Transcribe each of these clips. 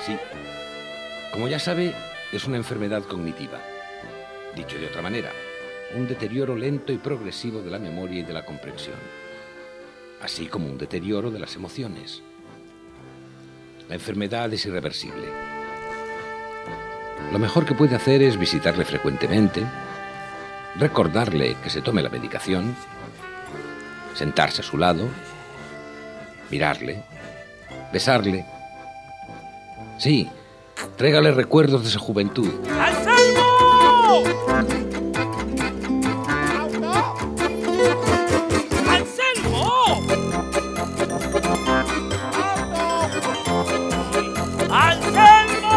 Sí. Como ya sabe, es una enfermedad cognitiva. Dicho de otra manera, un deterioro lento y progresivo de la memoria y de la comprensión, así como un deterioro de las emociones. La enfermedad es irreversible. Lo mejor que puede hacer es visitarle frecuentemente, recordarle que se tome la medicación, sentarse a su lado, mirarle, besarle. Sí, trégale recuerdos de su juventud. ¡Anselmo! ¡Anselmo! ¡Anselmo!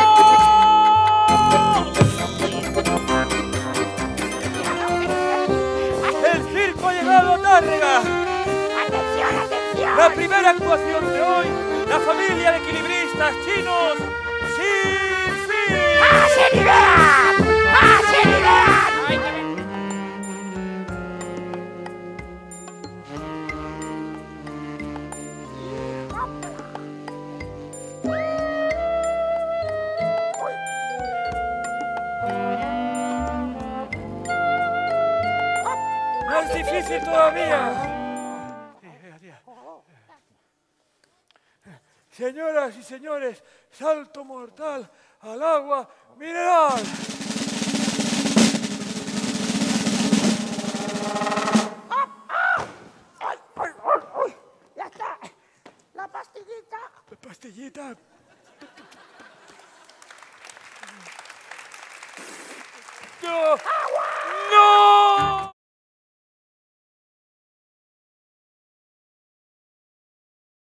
¡El circo ha llegado a Tárrega! ¡Atención, atención! La primera actuación de hoy, la familia de equilibristas chinos, ¡Sin Fin! ¡Hacen ideas! ¡Hacen ideas! ¡Más difícil todavía! Señoras y señores, salto mortal al agua mineral. ¡Ay! ¡Ya está! ¡La pastillita! Pastillita. ¡No! ¡No!